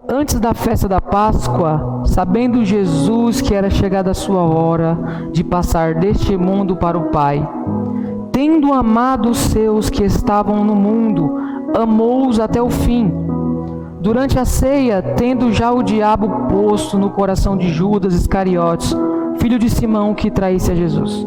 Antes da festa da Páscoa, sabendo Jesus que era chegada a sua hora de passar deste mundo para o Pai, tendo amado os seus que estavam no mundo, amou-os até o fim. Durante a ceia, tendo já o diabo posto no coração de Judas Iscariotes, filho de Simão, que traísse a Jesus,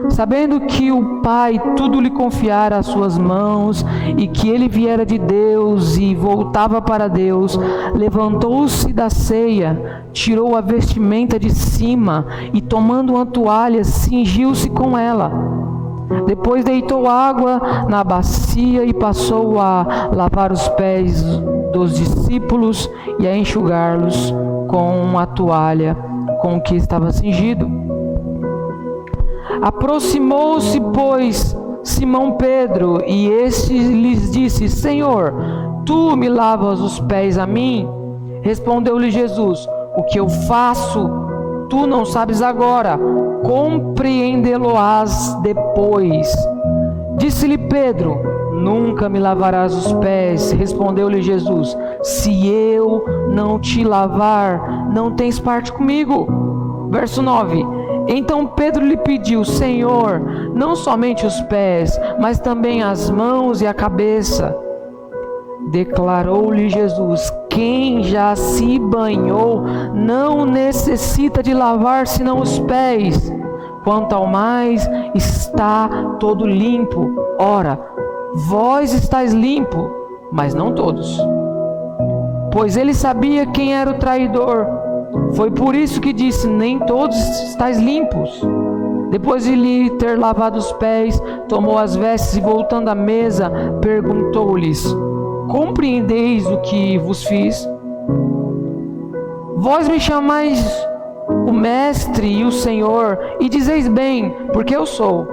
sabendo que o Pai tudo lhe confiara às suas mãos e que ele viera de Deus e voltava para Deus, levantou-se da ceia, tirou a vestimenta de cima e, tomando uma toalha, cingiu-se com ela. Depois deitou água na bacia e passou a lavar os pés dos discípulos e a enxugá-los com a toalha com que estava cingido. Aproximou-se, pois, Simão Pedro, e este lhes disse: Senhor, tu me lavas os pés a mim? Respondeu-lhe Jesus: o que eu faço, tu não sabes agora, compreendê-lo-ás depois. Disse-lhe Pedro: nunca me lavarás os pés. Respondeu-lhe Jesus: se eu não te lavar, não tens parte comigo. Verso 9: então Pedro lhe pediu: Senhor, não somente os pés, mas também as mãos e a cabeça. Declarou-lhe Jesus: quem já se banhou não necessita de lavar senão os pés, quanto ao mais está todo limpo. Ora, vós estáis limpo, mas não todos. Pois ele sabia quem era o traidor. Foi por isso que disse: nem todos estáis limpos. Depois de lhe ter lavado os pés, tomou as vestes e, voltando à mesa, perguntou-lhes: compreendeis o que vos fiz? Vós me chamais o Mestre e o Senhor, e dizeis bem, porque eu sou.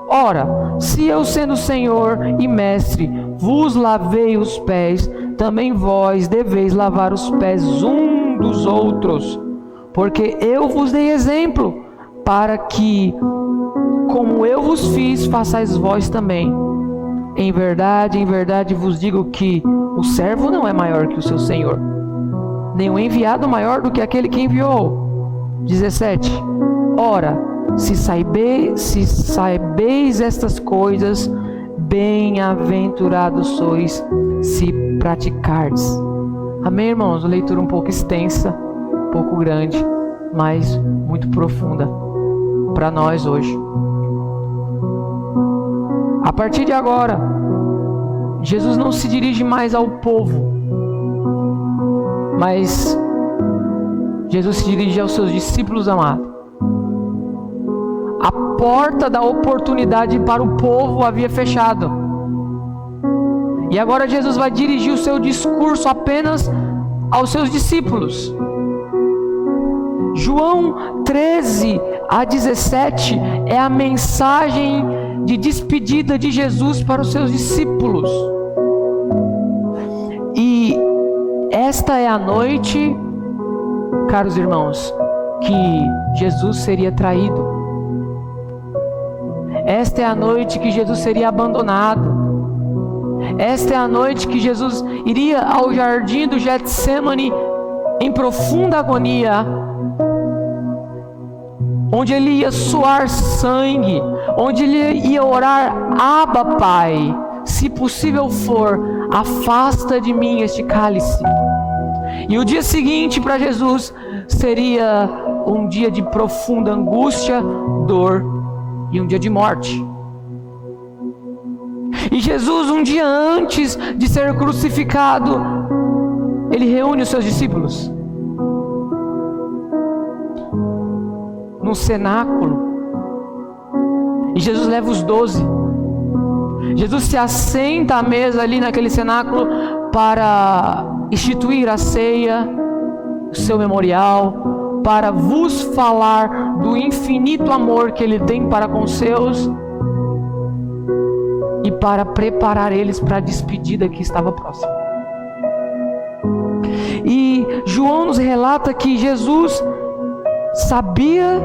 Ora, se eu, sendo Senhor e Mestre, vos lavei os pés, também vós deveis lavar os pés um dos outros, porque eu vos dei exemplo, para que, como eu vos fiz, façais vós também. Em verdade vos digo que o servo não é maior que o seu senhor, nem o enviado maior do que aquele que enviou. 17. Ora, se saibeis estas coisas, bem-aventurados sois se praticardes. Amém, irmãos? Uma leitura um pouco extensa, um pouco grande, mas muito profunda para nós hoje. A partir de agora, Jesus não se dirige mais ao povo, mas Jesus se dirige aos seus discípulos amados. A porta da oportunidade para o povo havia fechado. E agora Jesus vai dirigir o seu discurso apenas aos seus discípulos. João 13-17 é a mensagem de despedida de Jesus para os seus discípulos. E esta é a noite, caros irmãos, que Jesus seria traído. Esta é a noite que Jesus seria abandonado. Esta é a noite que Jesus iria ao jardim do Getsemane em profunda agonia, onde ele ia suar sangue, onde ele ia orar: Abba, Pai, se possível for, afasta de mim este cálice. E o dia seguinte para Jesus seria um dia de profunda angústia, dor e um dia de morte. E Jesus, um dia antes de ser crucificado, ele reúne os seus discípulos no cenáculo, e Jesus leva os 12. Jesus se assenta à mesa ali naquele cenáculo para instituir a ceia, o seu memorial, para vos falar do infinito amor que ele tem para com os seus e para preparar eles para a despedida que estava próxima. E João nos relata que Jesus sabia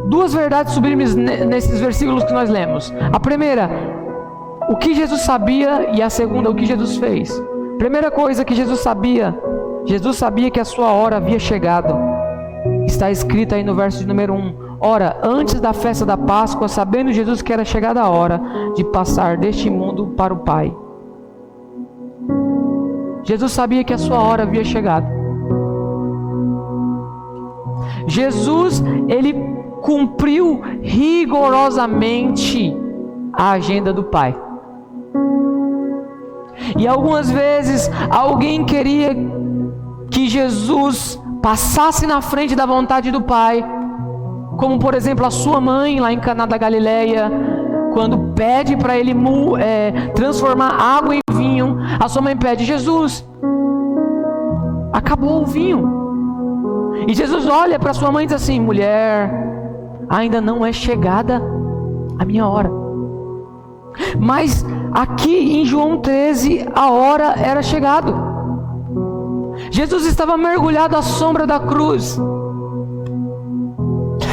duas verdades sublimes nesses versículos que nós lemos. A primeira, o que Jesus sabia, e a segunda, o que Jesus fez. Primeira coisa que Jesus sabia que a sua hora havia chegado. Está escrito aí no verso de número 1. Ora, antes da festa da Páscoa, sabendo Jesus que era chegada a hora de passar deste mundo para o Pai. Jesus sabia que a sua hora havia chegado. Jesus, ele cumpriu rigorosamente a agenda do Pai. E algumas vezes alguém queria que Jesus passasse na frente da vontade do Pai, como por exemplo a sua mãe lá em Caná da Galileia, quando pede para ele transformar água em vinho. A sua mãe pede: Jesus, acabou o vinho. E Jesus olha para sua mãe e diz assim: mulher, ainda não é chegada a minha hora. Mas aqui em João 13, a hora era chegada. Jesus estava mergulhado à sombra da cruz.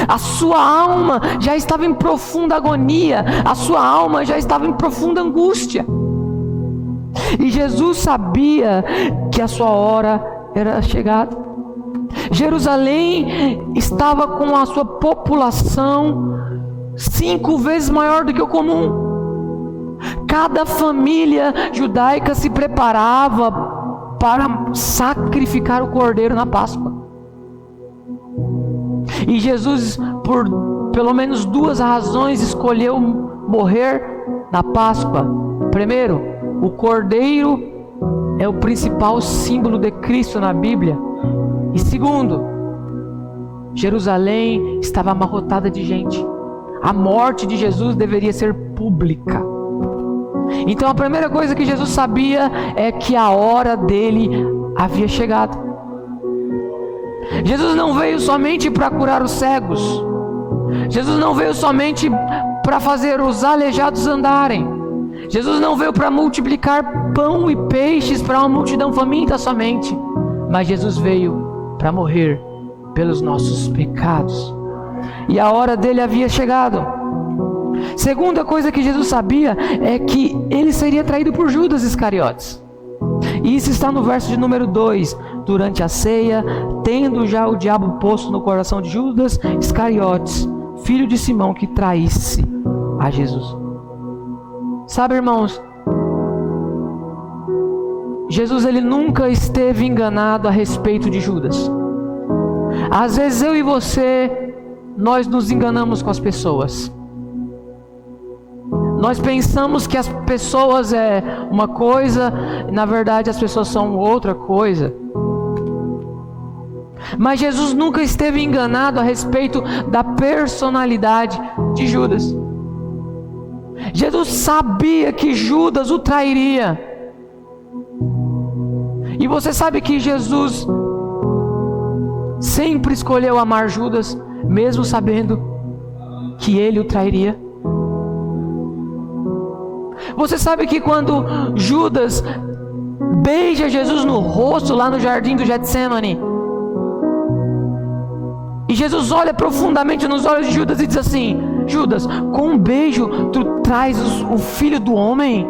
A sua alma já estava em profunda agonia. A sua alma já estava em profunda angústia. E Jesus sabia que a sua hora era chegada. Jerusalém estava com a sua população 5 vezes maior do que o comum. Cada família judaica se preparava para sacrificar o cordeiro na Páscoa. E Jesus, por pelo menos 2 razões, escolheu morrer na Páscoa. Primeiro, o cordeiro é o principal símbolo de Cristo na Bíblia. E segundo, Jerusalém estava amarrotada de gente. A morte de Jesus deveria ser pública. Então a primeira coisa que Jesus sabia é que a hora dele havia chegado. Jesus não veio somente para curar os cegos. Jesus não veio somente para fazer os aleijados andarem. Jesus não veio para multiplicar pão e peixes para uma multidão faminta somente. Mas Jesus veio para morrer pelos nossos pecados. E a hora dele havia chegado. Segunda coisa que Jesus sabia é que ele seria traído por Judas Iscariotes. E isso está no verso de número 2. Durante a ceia, tendo já o diabo posto no coração de Judas Iscariotes, filho de Simão, que traísse a Jesus. Sabe, irmãos, Jesus ele nunca esteve enganado a respeito de Judas. Às vezes eu e você, nós nos enganamos com as pessoas. Nós pensamos que as pessoas é uma coisa, na verdade as pessoas são outra coisa. Mas Jesus nunca esteve enganado a respeito da personalidade de Judas. Jesus sabia que Judas o trairia. E você sabe que Jesus sempre escolheu amar Judas, mesmo sabendo que ele o trairia. Você sabe que quando Judas beija Jesus no rosto lá no jardim do Getsemane, e Jesus olha profundamente nos olhos de Judas e diz assim: Judas, com um beijo tu traz o filho do homem?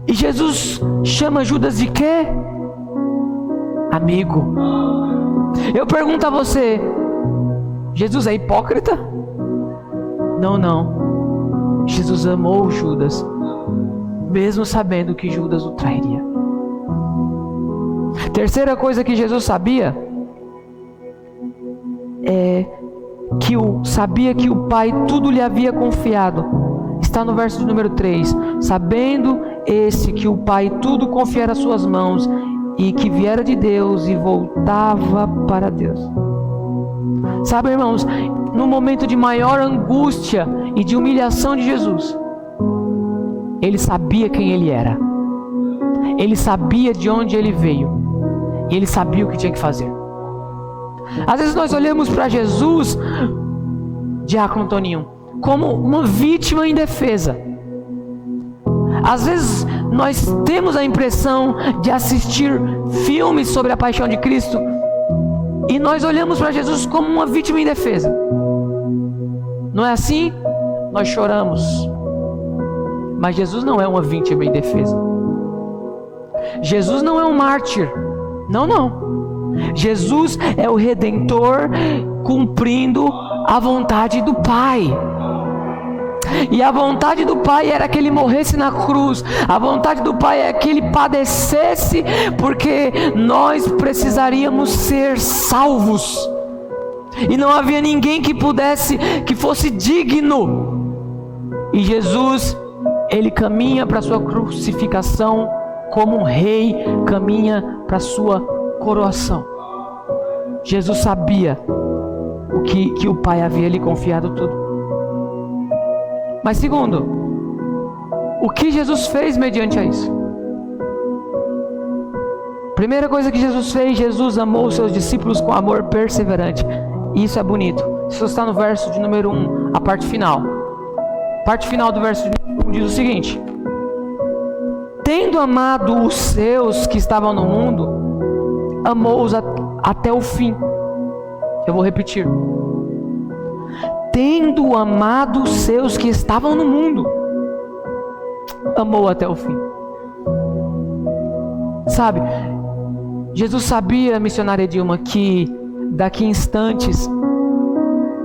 E Jesus chama Judas de quê? Amigo. Eu pergunto a você: Jesus é hipócrita? Não. Jesus amou Judas, mesmo sabendo que Judas o trairia. Terceira coisa que Jesus sabia é que sabia que o Pai tudo lhe havia confiado. Está no verso de número 3. Sabendo esse que o Pai tudo confiara às suas mãos, e que viera de Deus e voltava para Deus. Sabe, irmãos, no momento de maior angústia e de humilhação de Jesus, ele sabia quem ele era. Ele sabia de onde ele veio. E ele sabia o que tinha que fazer. Às vezes nós olhamos para Jesus, Diácono Toninho, como uma vítima indefesa. Às vezes nós temos a impressão de assistir filmes sobre a paixão de Cristo e nós olhamos para Jesus como uma vítima indefesa. Não é assim? Nós choramos, Mas Jesus não é uma vítima indefesa. Jesus não é um mártir. Não, não. Jesus é o Redentor cumprindo a vontade do Pai. E a vontade do Pai era que Ele morresse na cruz. A vontade do Pai é que Ele padecesse, porque nós precisaríamos ser salvos. E não havia ninguém que fosse digno. E Jesus, Ele caminha para a sua crucificação como um rei caminha para a sua coroação. Jesus sabia que o Pai havia lhe confiado tudo. Mas segundo, o que Jesus fez mediante a isso? Primeira coisa que Jesus fez, Jesus amou os seus discípulos com amor perseverante. Isso é bonito. Isso está no verso de número 1, a parte final. A parte final do verso de número 1 diz o seguinte: tendo amado os seus que estavam no mundo, amou-os até o fim. Eu vou repetir. Tendo amado os seus que estavam no mundo, amou até o fim. Sabe, Jesus sabia, missionária Dilma, que daqui a instantes,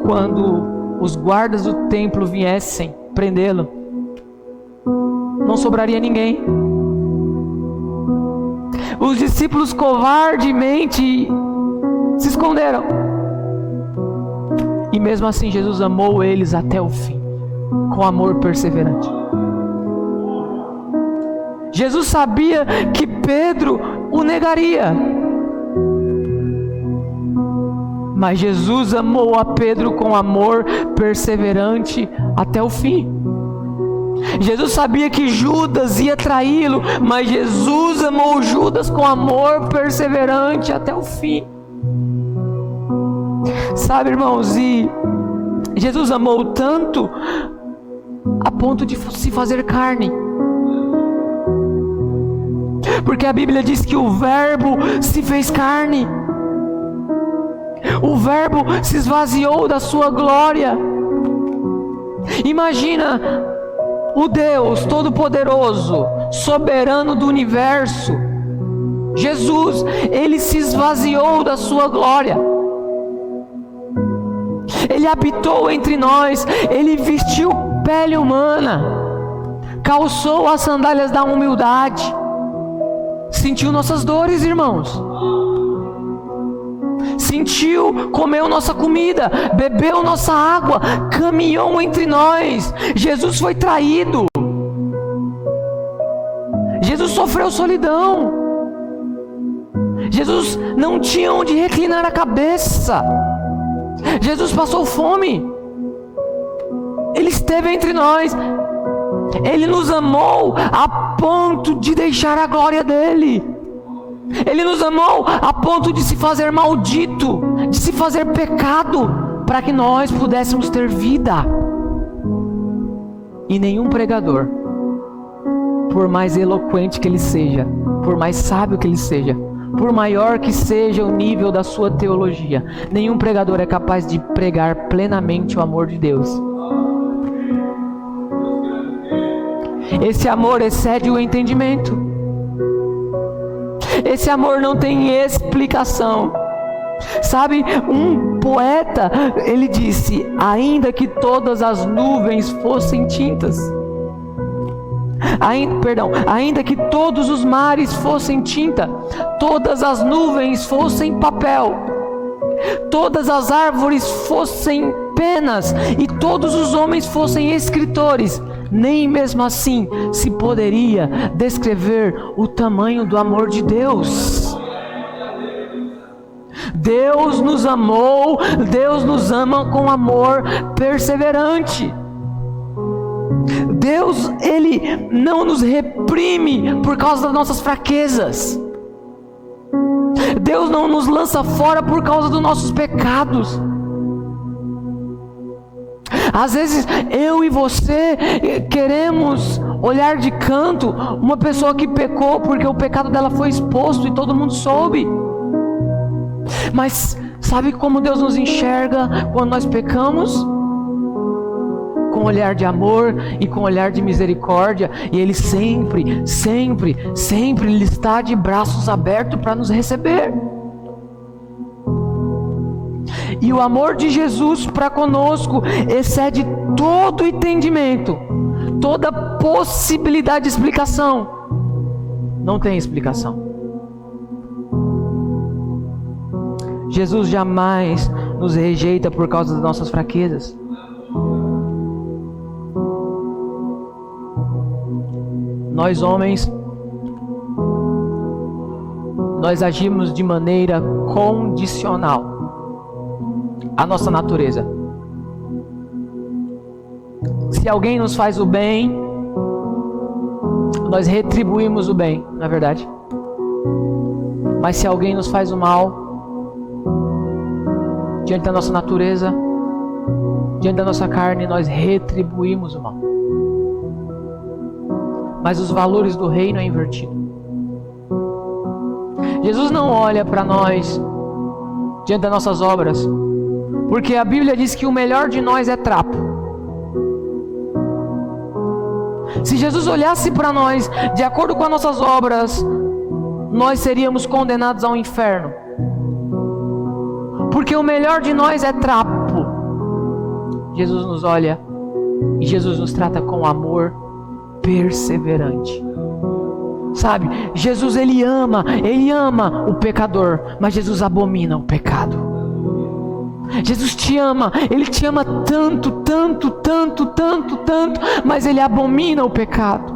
quando os guardas do templo viessem prendê-lo, não sobraria ninguém. Os discípulos covardemente se esconderam. E mesmo assim Jesus amou eles até o fim, com amor perseverante. Jesus sabia que Pedro o negaria, mas Jesus amou a Pedro com amor perseverante até o fim. Jesus sabia que Judas ia traí-lo, mas Jesus amou Judas com amor perseverante até o fim. Sabe, irmãos, e Jesus amou tanto a ponto de se fazer carne. Porque a Bíblia diz que o Verbo se fez carne. O Verbo se esvaziou da sua glória. Imagina o Deus Todo-Poderoso, soberano do universo, Jesus, Ele se esvaziou da sua glória. Ele habitou entre nós, Ele vestiu pele humana, calçou as sandálias da humildade, sentiu nossas dores, irmãos, sentiu, comeu nossa comida, bebeu nossa água, caminhou entre nós. Jesus foi traído, Jesus sofreu solidão, Jesus não tinha onde reclinar a cabeça, Jesus passou fome, Ele esteve entre nós, Ele nos amou a ponto de deixar a glória dEle, Ele nos amou a ponto de se fazer maldito, de se fazer pecado, para que nós pudéssemos ter vida. E nenhum pregador, por mais eloquente que ele seja, por mais sábio que ele seja, por maior que seja o nível da sua teologia, nenhum pregador é capaz de pregar plenamente o amor de Deus. Esse amor excede o entendimento. Esse amor não tem explicação. Sabe, um poeta, ele disse: ainda que todas as nuvens fossem tintas, ainda que todos os mares fossem tinta, todas as nuvens fossem papel, todas as árvores fossem penas e todos os homens fossem escritores, nem mesmo assim se poderia descrever o tamanho do amor de Deus. Deus nos amou, Deus nos ama com amor perseverante. Deus, Ele não nos reprime por causa das nossas fraquezas. Deus não nos lança fora por causa dos nossos pecados. Às vezes eu e você queremos olhar de canto uma pessoa que pecou porque o pecado dela foi exposto e todo mundo soube. Mas sabe como Deus nos enxerga quando nós pecamos? com olhar de amor e com olhar de misericórdia, e Ele sempre Ele está de braços abertos para nos receber. E o amor de Jesus para conosco excede todo entendimento, toda possibilidade de explicação. Não tem explicação. Jesus jamais nos rejeita por causa das nossas fraquezas. Nós homens, nós agimos de maneira condicional. A nossa natureza. Se alguém nos faz o bem, nós retribuímos o bem, não é verdade? Mas se alguém nos faz o mal, diante da nossa natureza, diante da nossa carne, nós retribuímos o mal. Mas os valores do reino é invertido. Jesus não olha para nós diante das nossas obras, porque a Bíblia diz que o melhor de nós é trapo. Se Jesus olhasse para nós de acordo com as nossas obras, nós seríamos condenados ao inferno. Porque o melhor de nós é trapo. Jesus nos olha e Jesus nos trata com amor perseverante. Sabe, Jesus ele ama o pecador, mas Jesus abomina o pecado. Jesus te ama, Ele te ama tanto, mas Ele abomina o pecado.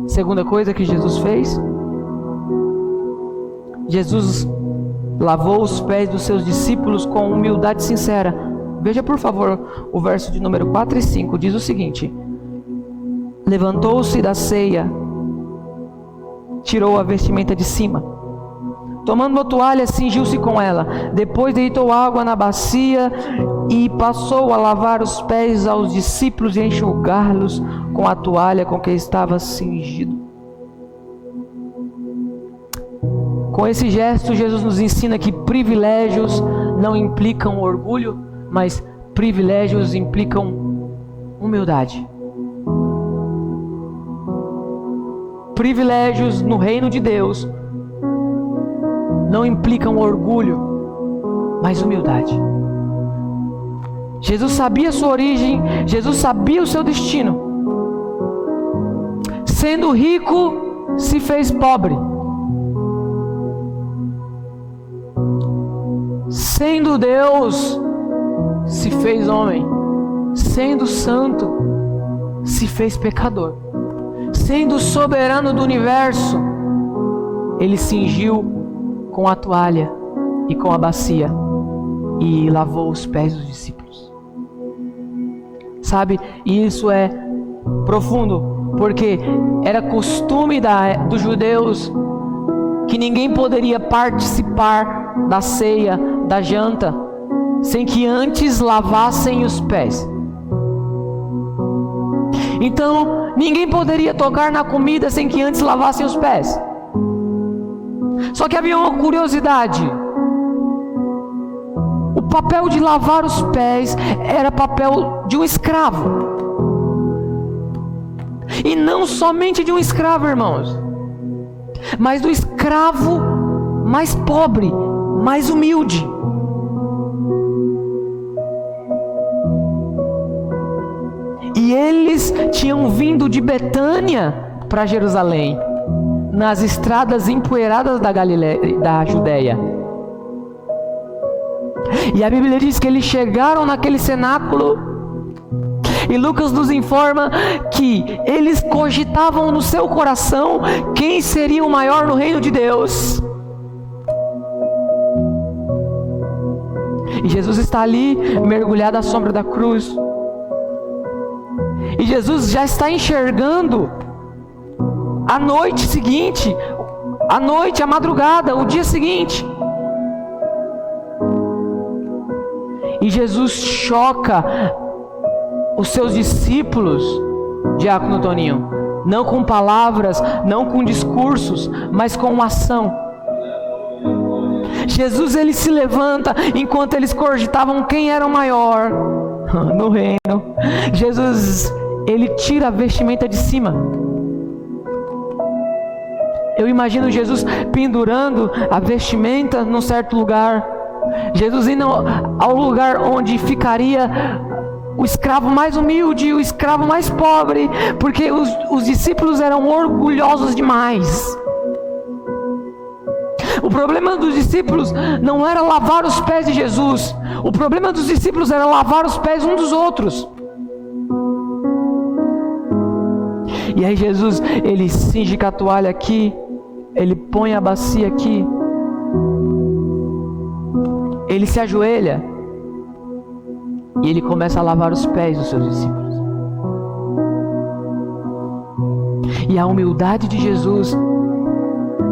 Segunda coisa que Jesus fez, Jesus lavou os pés dos seus discípulos com humildade sincera. Veja por favor o verso de número 4 e 5, diz o seguinte: levantou-se da ceia, tirou a vestimenta de cima, tomando uma toalha, cingiu-se com ela. Depois deitou água na bacia e passou a lavar os pés aos discípulos e a enxugá-los com a toalha com que estava cingido. Com esse gesto, Jesus nos ensina que privilégios não implicam orgulho, mas privilégios implicam humildade. Privilégios no reino de Deus não implicam orgulho, mas humildade. Jesus sabia a sua origem, Jesus sabia o seu destino. Sendo rico, se fez pobre. Sendo Deus, se fez homem. Sendo santo, se fez pecador. Sendo soberano do universo, Ele cingiu com a toalha e com a bacia e lavou os pés dos discípulos. Sabe, isso é profundo, porque era costume dos judeus que ninguém poderia participar da ceia, da janta, sem que antes lavassem os pés. Então, ninguém poderia tocar na comida sem que antes lavassem os pés. Só que havia uma curiosidade. O papel de lavar os pés era papel de um escravo. E não somente de um escravo, irmãos, mas do escravo mais pobre, mais humilde. E eles tinham vindo de Betânia para Jerusalém, nas estradas empoeiradas da Judéia. E a Bíblia diz que eles chegaram naquele cenáculo, e Lucas nos informa que eles cogitavam no seu coração quem seria o maior no reino de Deus. E Jesus está ali, mergulhado à sombra da cruz. E Jesus já está enxergando a noite seguinte, a madrugada, o dia seguinte. E Jesus choca os seus discípulos, Diácono Toninho, não com palavras, não com discursos, mas com uma ação. Jesus, ele se levanta enquanto eles cogitavam quem era o maior no reino. Jesus, ele tira a vestimenta de cima. Eu imagino Jesus pendurando a vestimenta num certo lugar. Jesus indo ao lugar onde ficaria o escravo mais humilde, o escravo mais pobre, porque os discípulos eram orgulhosos demais. O problema dos discípulos não era lavar os pés de Jesus. O problema dos discípulos era lavar os pés uns dos outros. E aí Jesus, ele cinge com a toalha aqui, ele põe a bacia aqui, ele se ajoelha e ele começa a lavar os pés dos seus discípulos. E a humildade de Jesus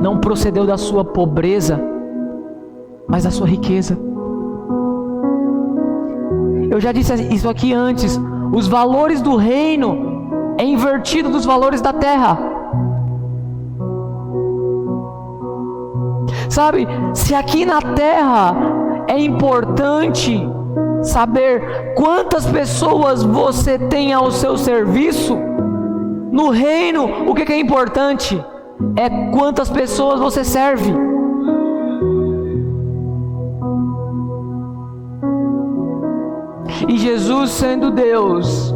não procedeu da sua pobreza, mas da sua riqueza. Eu já disse isso aqui antes. Os valores do reino é invertido dos valores da terra. Sabe, se aqui na terra é importante saber quantas pessoas você tem ao seu serviço, no reino o que é importante é quantas pessoas você serve. E Jesus, sendo Deus,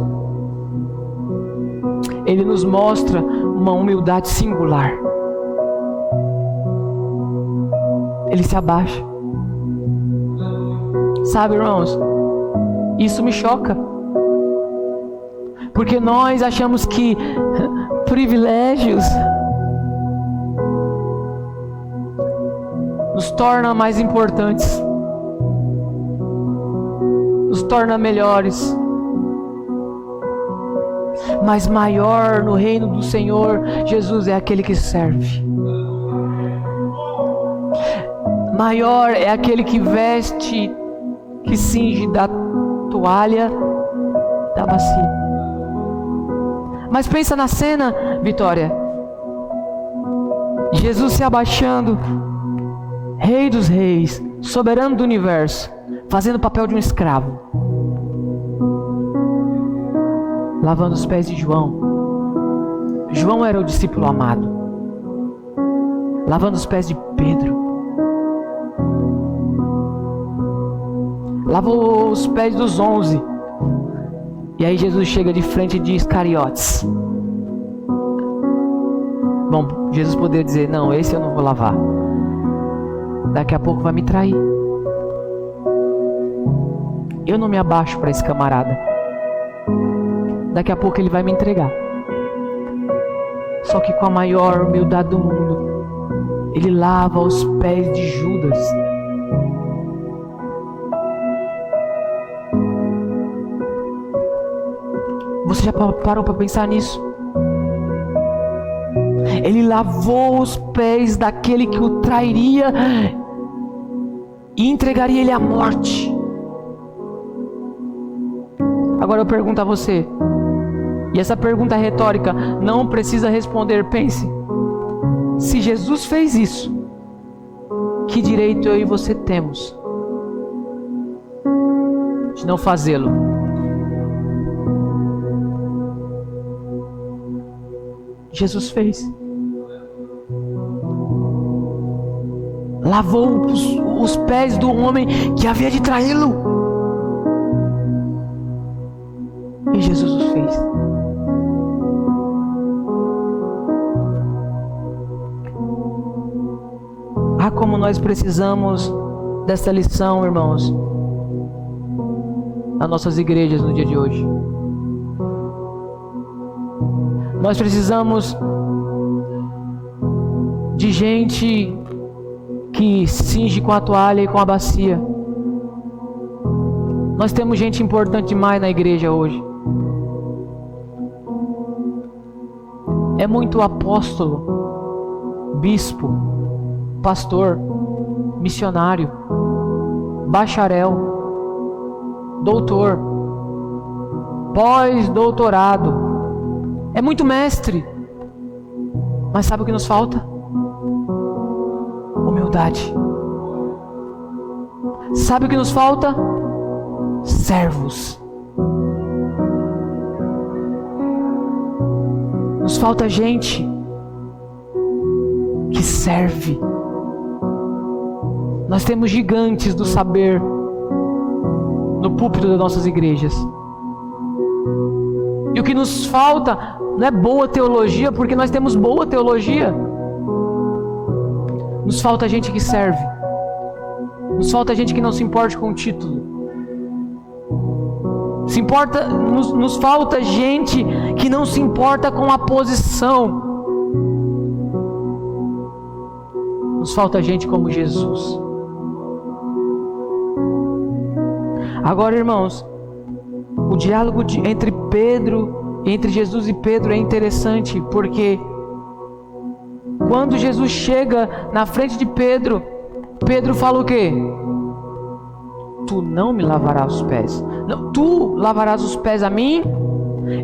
ele nos mostra uma humildade singular. Ele se abaixa. Sabe, irmãos, isso me choca, porque nós achamos que privilégios nos torna mais importantes, nos torna melhores. Mas maior no reino do Senhor Jesus é aquele que serve. Maior é aquele que veste, que cinge da toalha da bacia. Mas pensa na cena, Vitória. Jesus se abaixando, Rei dos reis, soberano do universo, fazendo o papel de um escravo, lavando os pés de João. João era o discípulo amado, lavando os pés de Pedro, lavou os pés dos 11. E aí Jesus chega de frente de Iscariotes. Bom, Jesus poderia dizer: não, esse eu não vou lavar, daqui a pouco vai me trair. Eu não me abaixo para esse camarada, daqui a pouco ele vai me entregar. Só que com a maior humildade do mundo, ele lava os pés de Judas. Você já parou para pensar nisso? Ele lavou os pés daquele que o trairia e entregaria ele à morte. Agora eu pergunto a você, e essa pergunta é retórica, não precisa responder, pense: se Jesus fez isso, que direito eu e você temos de não fazê-lo? Jesus fez. Lavou os pés do homem que havia de traí-lo. E Jesus os fez. Ah, como nós precisamos dessa lição, irmãos, nas nossas igrejas no dia de hoje. Nós precisamos de gente que cinge com a toalha e com a bacia. Nós temos gente importante demais na igreja hoje. É muito apóstolo, bispo, pastor, missionário, bacharel, doutor, pós-doutorado. É muito mestre. Mas sabe o que nos falta? Humildade. Sabe o que nos falta? Servos. Nos falta gente que serve. Nós temos gigantes do saber no púlpito das nossas igrejas. E o que nos falta não é boa teologia, porque nós temos boa teologia. Nos falta gente que serve. Nos falta gente que não se importe com o título. Nos falta gente que não se importa com a posição. Nos falta gente como Jesus. Agora, irmãos, o diálogo entre Jesus e Pedro é interessante, porque quando Jesus chega na frente de Pedro, Pedro fala o quê? Tu não me lavarás os pés. Não, tu lavarás os pés a mim?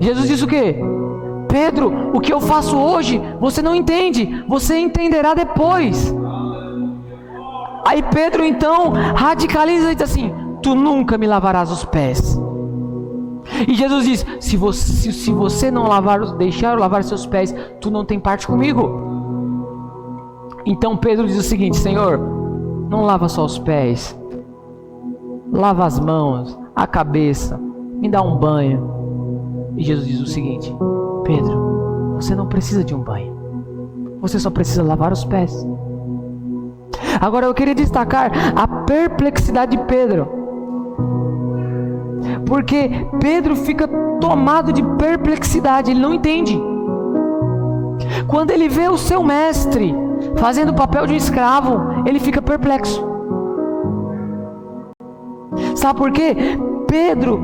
Jesus disse o quê? Pedro, o que eu faço hoje, você não entende, você entenderá depois. Aí Pedro então radicaliza e diz assim: tu nunca me lavarás os pés. E Jesus diz: se você não deixar eu lavar seus pés, tu não tem parte comigo. Então Pedro diz o seguinte: Senhor, não lava só os pés, lava as mãos, a cabeça, me dá um banho. E Jesus diz o seguinte: Pedro, você não precisa de um banho, você só precisa lavar os pés. Agora eu queria destacar a perplexidade de Pedro, porque Pedro fica tomado de perplexidade, ele não entende. Quando ele vê o seu mestre fazendo o papel de um escravo, ele fica perplexo. Sabe por quê? Pedro,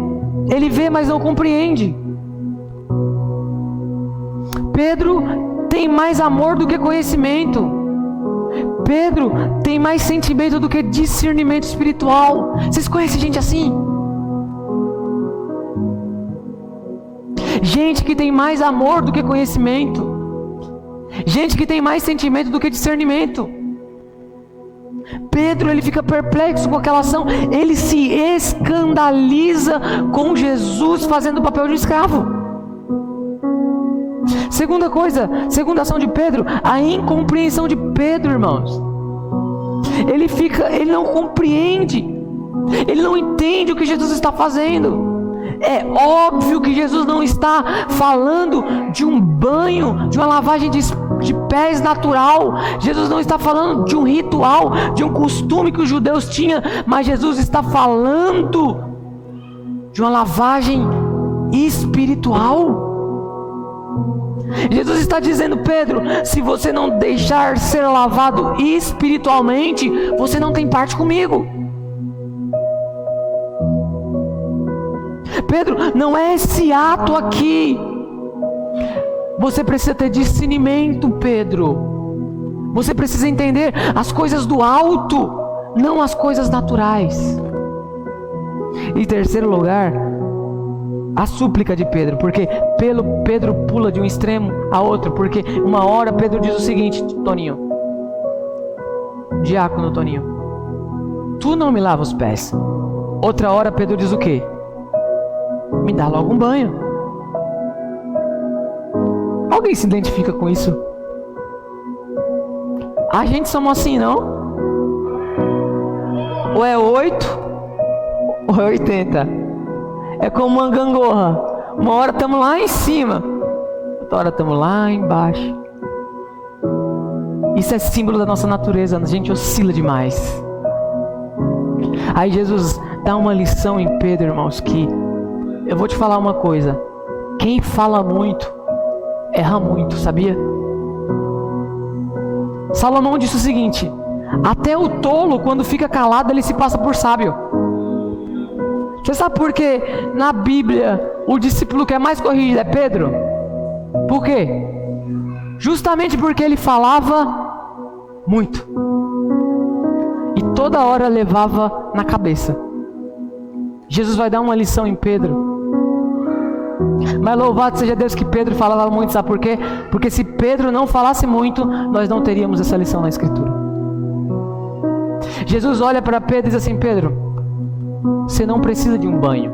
ele vê, mas não compreende. Pedro tem mais amor do que conhecimento. Pedro tem mais sentimento do que discernimento espiritual. Vocês conhecem gente assim? Gente que tem mais amor do que conhecimento. Gente que tem mais sentimento do que discernimento. Pedro, ele fica perplexo com aquela ação. Ele se escandaliza com Jesus fazendo o papel de escravo. Segunda ação de Pedro, a incompreensão de Pedro, irmãos. Ele não compreende, ele não entende o que Jesus está fazendo. É óbvio que Jesus não está falando de um banho, de uma lavagem de pés natural. Jesus não está falando de um ritual, de um costume que os judeus tinham, mas Jesus está falando de uma lavagem espiritual. Jesus está dizendo: Pedro, se você não deixar ser lavado espiritualmente, você não tem parte comigo. Pedro, não é esse ato aqui. Você precisa ter discernimento, Pedro. Você precisa entender as coisas do alto, não as coisas naturais. Em terceiro lugar, a súplica de Pedro, porque Pedro pula de um extremo a outro, porque uma hora Pedro diz o seguinte: Toninho, diácono Toninho, tu não me lava os pés. Outra hora Pedro diz o quê? Me dá logo um banho. Alguém se identifica com isso? A gente somos assim, não? Ou é 8 ou é 80. É como uma gangorra. Uma hora estamos lá em cima, outra hora estamos lá embaixo. Isso é símbolo da nossa natureza. A gente oscila demais. Aí Jesus dá uma lição em Pedro, irmãos, que eu vou te falar uma coisa: quem fala muito erra muito, sabia? Salomão disse o seguinte: até o tolo, quando fica calado, ele se passa por sábio. Você sabe por que na Bíblia o discípulo que é mais corrigido é Pedro? Por quê? Justamente porque ele falava muito e toda hora levava na cabeça. Jesus vai dar uma lição em Pedro. Mas louvado seja Deus que Pedro falava muito. Sabe por quê? Porque se Pedro não falasse muito, nós não teríamos essa lição na Escritura. Jesus olha para Pedro e diz assim: Pedro, você não precisa de um banho.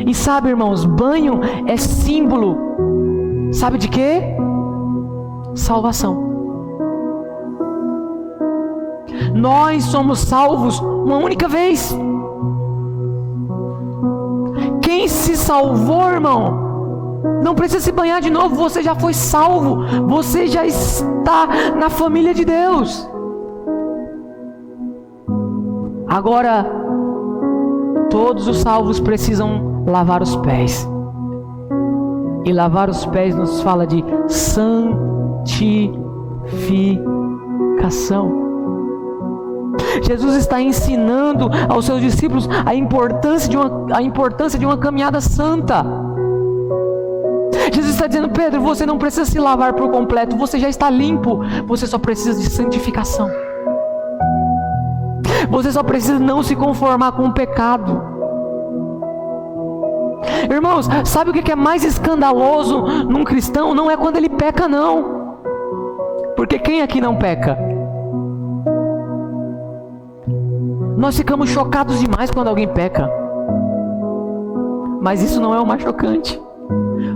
E sabe, irmãos, banho é símbolo, sabe de quê? Salvação. Nós somos salvos uma única vez. Quem se salvou, irmão, não precisa se banhar de novo. Você já foi salvo. Você já está na família de Deus. Agora, todos os salvos precisam lavar os pés. E lavar os pés nos fala de santificação. Jesus está ensinando aos seus discípulos a importância de uma caminhada santa. Jesus está dizendo: Pedro, você não precisa se lavar por completo, você já está limpo, você só precisa de santificação. Você só precisa não se conformar com o pecado. Irmãos, sabe o que é mais escandaloso num cristão? Não é quando ele peca, não. Porque quem aqui não peca? Nós ficamos chocados demais quando alguém peca. Mas isso não é o mais chocante.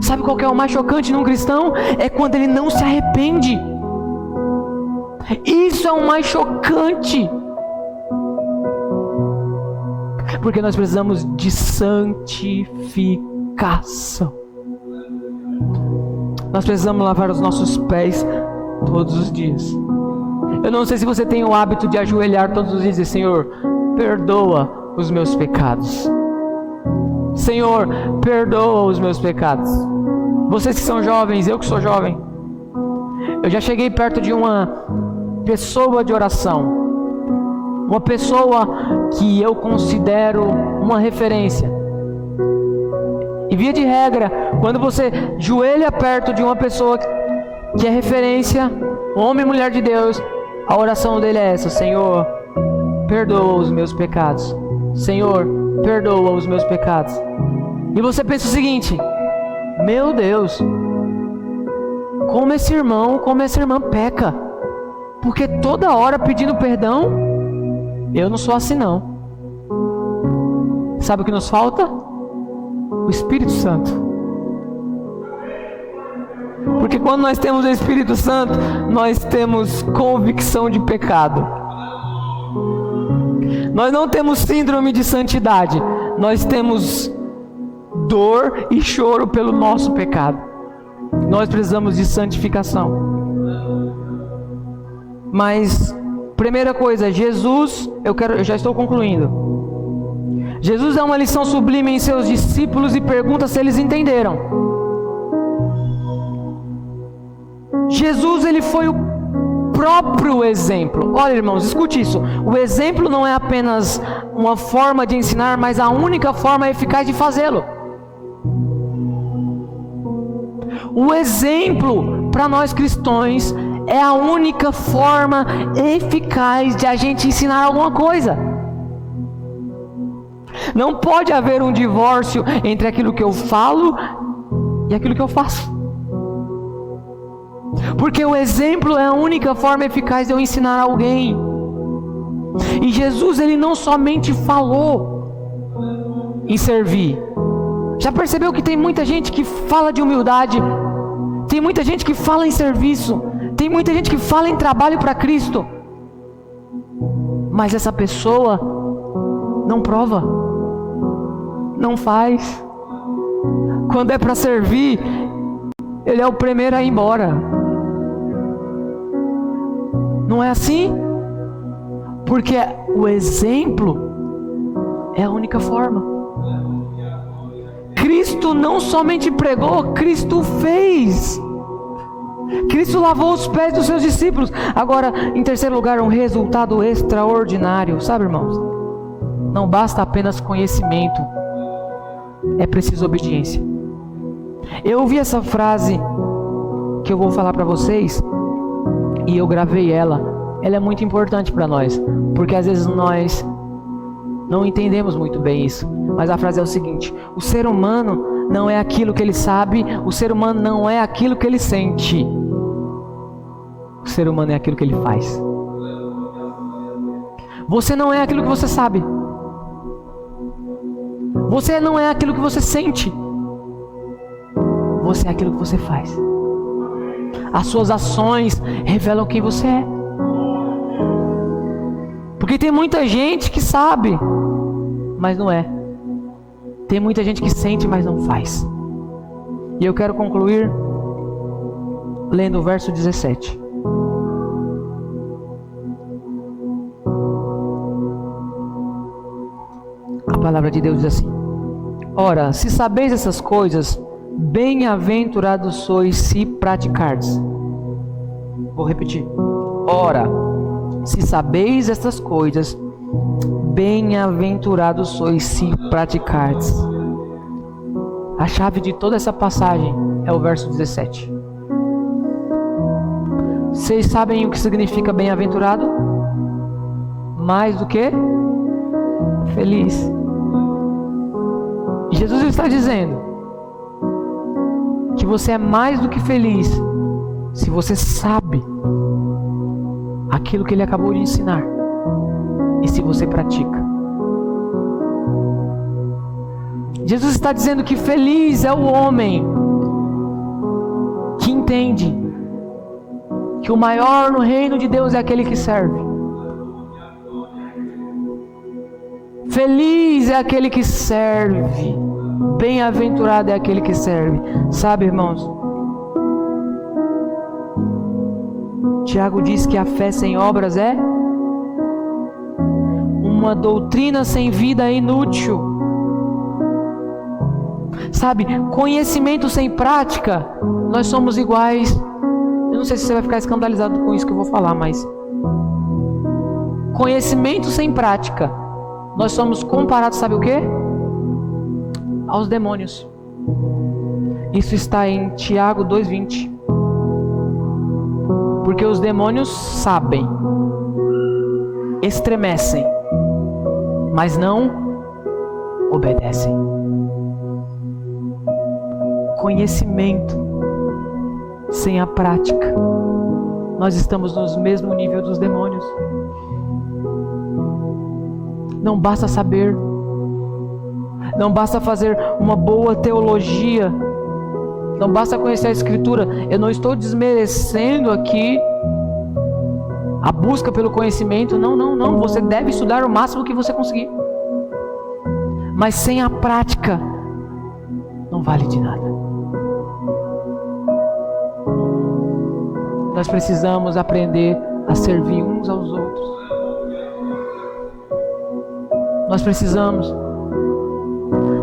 Sabe qual que é o mais chocante num cristão? É quando ele não se arrepende. Isso é o mais chocante. Porque nós precisamos de santificação. Nós precisamos lavar os nossos pés todos os dias. Eu não sei se você tem o hábito de ajoelhar todos os dias e dizer: Senhor, perdoa os meus pecados. Senhor, perdoa os meus pecados. Vocês que são jovens, eu que sou jovem, eu já cheguei perto de uma pessoa de oração, uma pessoa que eu considero uma referência. E via de regra, quando você joelha perto de uma pessoa que é referência, homem e mulher de Deus, a oração dele é essa: Senhor, perdoa os meus pecados. Senhor, perdoa os meus pecados. E você pensa o seguinte: meu Deus, como esse irmão, como essa irmã peca, porque toda hora pedindo perdão. Eu não sou assim, não. Sabe o que nos falta? O Espírito Santo. Porque quando nós temos o Espírito Santo, nós temos convicção de pecado. Nós não temos síndrome de santidade. Nós temos dor e choro pelo nosso pecado. Nós precisamos de santificação. Mas, primeira coisa, Jesus, eu já estou concluindo. Jesus dá uma lição sublime em seus discípulos e pergunta se eles entenderam. Jesus, ele foi o próprio exemplo. Olha, irmãos, escute isso. O exemplo não é apenas uma forma de ensinar, mas a única forma eficaz de fazê-lo. O exemplo, para nós cristãos, é a única forma eficaz de a gente ensinar alguma coisa. Não pode haver um divórcio entre aquilo que eu falo e aquilo que eu faço. Porque o exemplo é a única forma eficaz de eu ensinar alguém. E Jesus, ele não somente falou em servir. Já percebeu que tem muita gente que fala de humildade? Tem muita gente que fala em serviço. Tem muita gente que fala em trabalho para Cristo. Mas essa pessoa não prova, não faz. Quando é para servir, ele é o primeiro a ir embora. Não é assim? Porque o exemplo é a única forma. Cristo não somente pregou, Cristo fez. Cristo lavou os pés dos seus discípulos. Agora, em terceiro lugar, um resultado extraordinário. Sabe, irmãos? Não basta apenas conhecimento, é preciso obediência. Eu ouvi essa frase que eu vou falar para vocês e eu gravei ela. Ela é muito importante para nós, porque às vezes nós não entendemos muito bem isso. Mas a frase é o seguinte: o ser humano não é aquilo que ele sabe, o ser humano não é aquilo que ele sente. O ser humano é aquilo que ele faz. Você não é aquilo que você sabe. Você não é aquilo que você sente. Você é aquilo que você faz. As suas ações revelam quem você é. Porque tem muita gente que sabe, mas não é. Tem muita gente que sente, mas não faz. E eu quero concluir lendo o verso 17. A palavra de Deus diz assim: ora, se sabeis essas coisas, bem-aventurados sois se praticardes. Vou repetir. Ora, se sabeis estas coisas, bem-aventurados sois se praticardes. A chave de toda essa passagem é o verso 17. Vocês sabem o que significa bem-aventurado? Mais do que feliz. Jesus está dizendo que você é mais do que feliz se você sabe aquilo que Ele acabou de ensinar e se você pratica. Jesus está dizendo que feliz é o homem que entende que o maior no reino de Deus é aquele que serve. Feliz é aquele que serve. Bem-aventurado é aquele que serve. Sabe, irmãos, Tiago diz que a fé sem obras é uma doutrina sem vida inútil. Sabe, conhecimento sem prática, nós somos iguais. Eu não sei se você vai ficar escandalizado com isso que eu vou falar, mas conhecimento sem prática, nós somos comparados, sabe o quê? Aos demônios. Isso está em Tiago 2:20. Porque os demônios sabem, estremecem, mas não obedecem. Conhecimento sem a prática, nós estamos no mesmo nível dos demônios. Não basta saber, não basta fazer uma boa teologia, não basta conhecer a Escritura. Eu não estou desmerecendo aqui a busca pelo conhecimento. Não. Você deve estudar o máximo que você conseguir. Mas sem a prática, não vale de nada. Nós precisamos aprender a servir uns aos outros. Nós precisamos.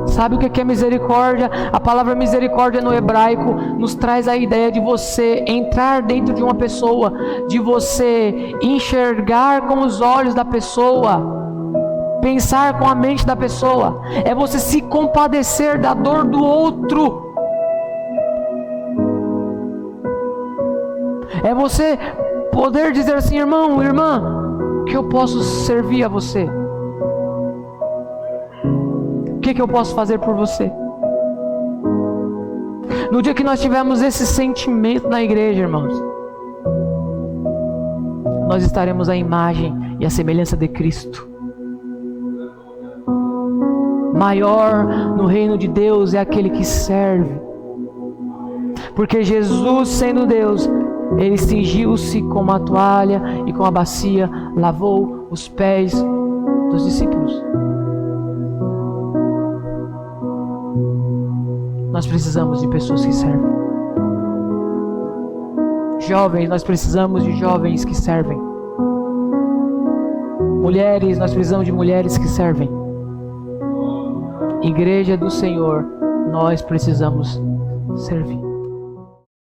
Sabe o que é misericórdia? A palavra misericórdia no hebraico nos traz a ideia de você entrar dentro de uma pessoa, de você enxergar com os olhos da pessoa, pensar com a mente da pessoa. É você se compadecer da dor do outro. É você poder dizer assim: irmão, irmã, que eu posso servir a você? O que eu posso fazer por você? No dia que nós tivermos esse sentimento na igreja, irmãos, nós estaremos à imagem e à semelhança de Cristo. Maior no reino de Deus é aquele que serve. Porque Jesus, sendo Deus, Ele cingiu-se com uma toalha e com a bacia lavou os pés dos discípulos. Nós precisamos de pessoas que servem. Jovens, nós precisamos de jovens que servem. Mulheres, nós precisamos de mulheres que servem. Igreja do Senhor, nós precisamos servir.